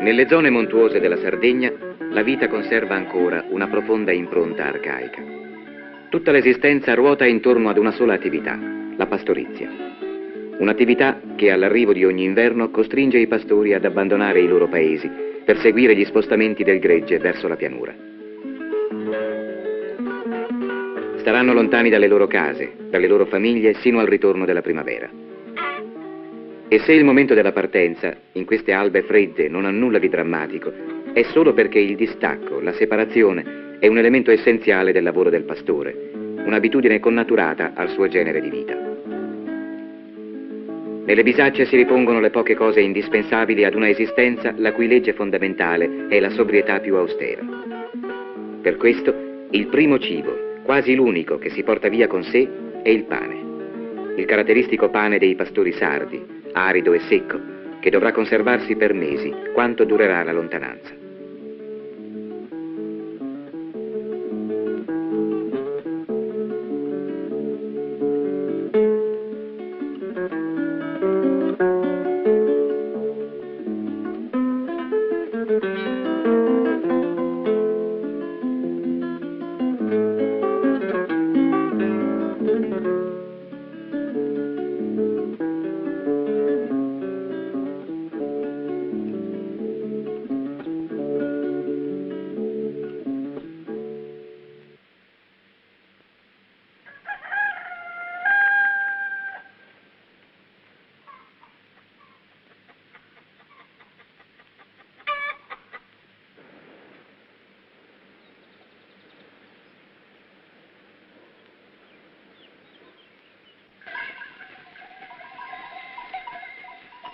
Nelle zone montuose della Sardegna la vita conserva ancora una profonda impronta arcaica. Tutta l'esistenza ruota intorno ad una sola attività, la pastorizia. Un'attività che all'arrivo di ogni inverno costringe i pastori ad abbandonare i loro paesi per seguire gli spostamenti del gregge verso la pianura. Staranno lontani dalle loro case, dalle loro famiglie, sino al ritorno della primavera. E se il momento della partenza, in queste albe fredde, non ha nulla di drammatico, è solo perché il distacco, la separazione, è un elemento essenziale del lavoro del pastore, un'abitudine connaturata al suo genere di vita. Nelle bisacce si ripongono le poche cose indispensabili ad una esistenza la cui legge fondamentale è la sobrietà più austera. Per questo, il primo cibo, quasi l'unico che si porta via con sé, è il pane. Il caratteristico pane dei pastori sardi, arido e secco, che dovrà conservarsi per mesi, quanto durerà la lontananza.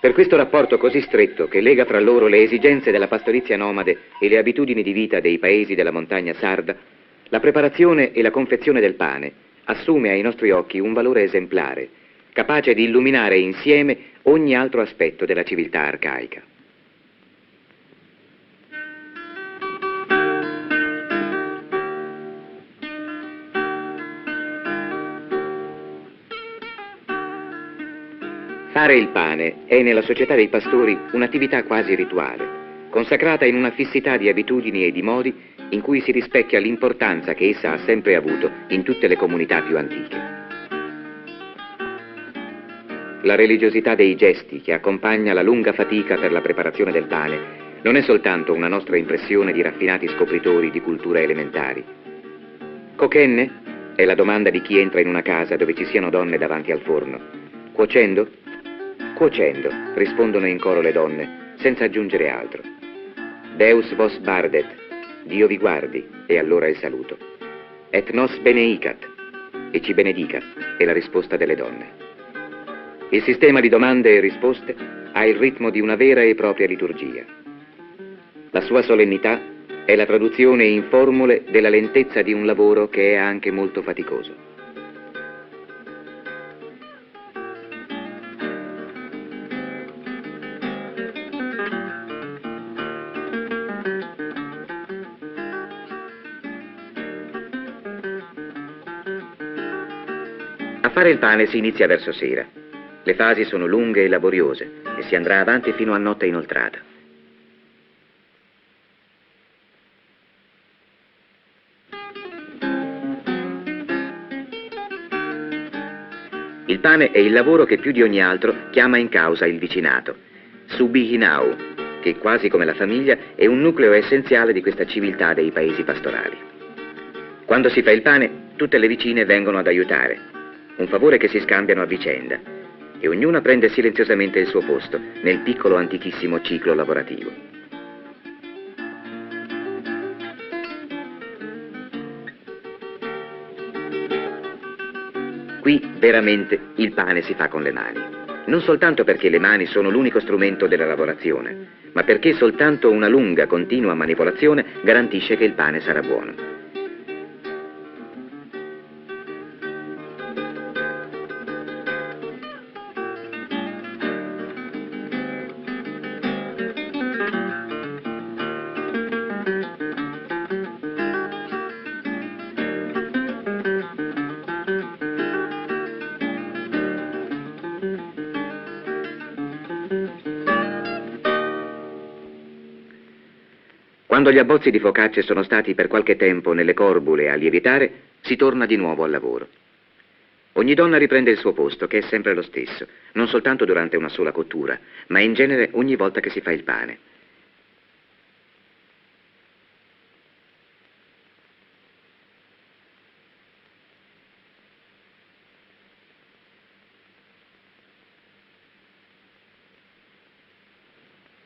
Per questo rapporto così stretto che lega fra loro le esigenze della pastorizia nomade e le abitudini di vita dei paesi della montagna sarda, la preparazione e la confezione del pane assume ai nostri occhi un valore esemplare, capace di illuminare insieme ogni altro aspetto della civiltà arcaica. Fare il pane è nella società dei pastori un'attività quasi rituale, consacrata in una fissità di abitudini e di modi in cui si rispecchia l'importanza che essa ha sempre avuto in tutte le comunità più antiche. La religiosità dei gesti che accompagna la lunga fatica per la preparazione del pane non è soltanto una nostra impressione di raffinati scopritori di culture elementari. Cocenne? È la domanda di chi entra in una casa dove ci siano donne davanti al forno. Cuocendo? Cuocendo, rispondono in coro le donne, senza aggiungere altro. Deus vos bardet, Dio vi guardi, è allora il saluto. Et nos beneicat, e ci benedica, è la risposta delle donne. Il sistema di domande e risposte ha il ritmo di una vera e propria liturgia. La sua solennità è la traduzione in formule della lentezza di un lavoro che è anche molto faticoso. A fare il pane si inizia verso sera. Le fasi sono lunghe e laboriose e si andrà avanti fino a notte inoltrata. Il pane è il lavoro che più di ogni altro chiama in causa il vicinato. Subihinau, che quasi come la famiglia è un nucleo essenziale di questa civiltà dei paesi pastorali. Quando si fa il pane, tutte le vicine vengono ad aiutare. Un favore che si scambiano a vicenda e ognuna prende silenziosamente il suo posto nel piccolo antichissimo ciclo lavorativo. Qui veramente il pane si fa con le mani, non soltanto perché le mani sono l'unico strumento della lavorazione, ma perché soltanto una lunga, continua manipolazione garantisce che il pane sarà buono. Quando gli abbozzi di focacce sono stati per qualche tempo nelle corbule a lievitare, si torna di nuovo al lavoro. Ogni donna riprende il suo posto, che è sempre lo stesso, non soltanto durante una sola cottura, ma in genere ogni volta che si fa il pane.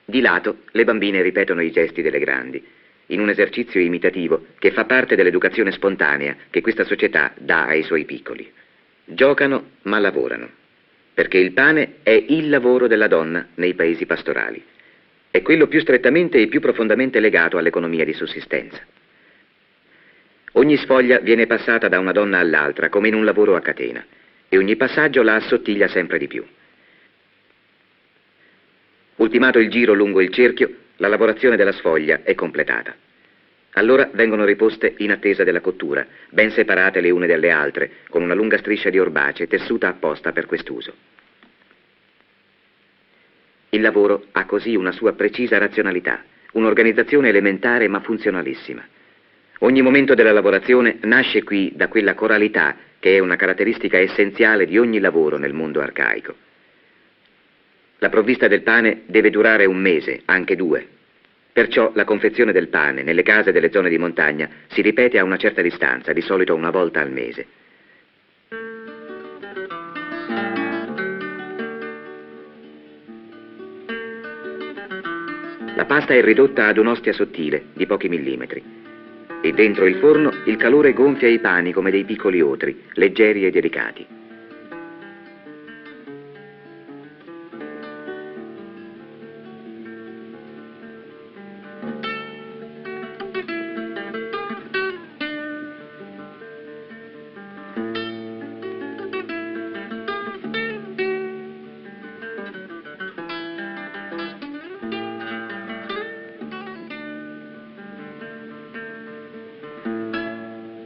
Di lato, le bambine ripetono i gesti delle grandi, in un esercizio imitativo che fa parte dell'educazione spontanea che questa società dà ai suoi piccoli. Giocano, ma lavorano, perché il pane è il lavoro della donna nei paesi pastorali. È quello più strettamente e più profondamente legato all'economia di sussistenza. Ogni sfoglia viene passata da una donna all'altra, come in un lavoro a catena, e ogni passaggio la assottiglia sempre di più. Ultimato il giro lungo il cerchio, la lavorazione della sfoglia è completata. Allora vengono riposte in attesa della cottura, ben separate le une dalle altre, con una lunga striscia di orbace tessuta apposta per quest'uso. Il lavoro ha così una sua precisa razionalità, un'organizzazione elementare ma funzionalissima. Ogni momento della lavorazione nasce qui da quella coralità che è una caratteristica essenziale di ogni lavoro nel mondo arcaico. La provvista del pane deve durare 1 mese, anche 2. Perciò la confezione del pane nelle case delle zone di montagna si ripete a una certa distanza, di solito 1 volta al mese. La pasta è ridotta ad un'ostia sottile, di pochi millimetri, e dentro il forno il calore gonfia i pani come dei piccoli otri, leggeri e delicati.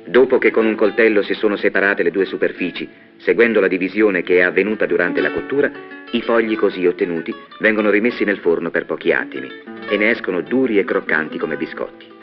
Dopo che con un coltello si sono separate le 2 superfici, seguendo la divisione che è avvenuta durante la cottura, i fogli così ottenuti vengono rimessi nel forno per pochi attimi e ne escono duri e croccanti come biscotti.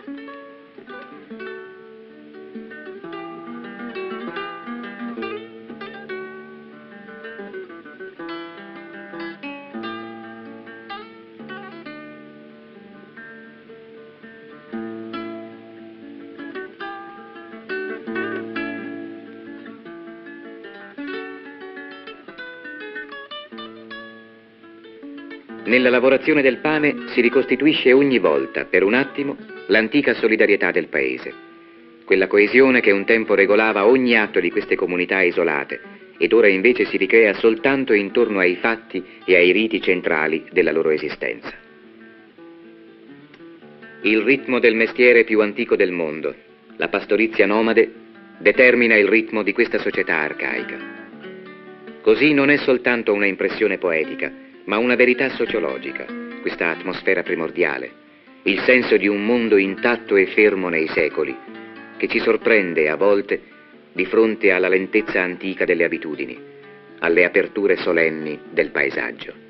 Nella lavorazione del pane si ricostituisce ogni volta, per un attimo, l'antica solidarietà del paese. Quella coesione che un tempo regolava ogni atto di queste comunità isolate ed ora invece si ricrea soltanto intorno ai fatti e ai riti centrali della loro esistenza. Il ritmo del mestiere più antico del mondo, la pastorizia nomade, determina il ritmo di questa società arcaica. Così non è soltanto una impressione poetica, ma una verità sociologica, questa atmosfera primordiale, il senso di un mondo intatto e fermo nei secoli, che ci sorprende a volte di fronte alla lentezza antica delle abitudini, alle aperture solenni del paesaggio.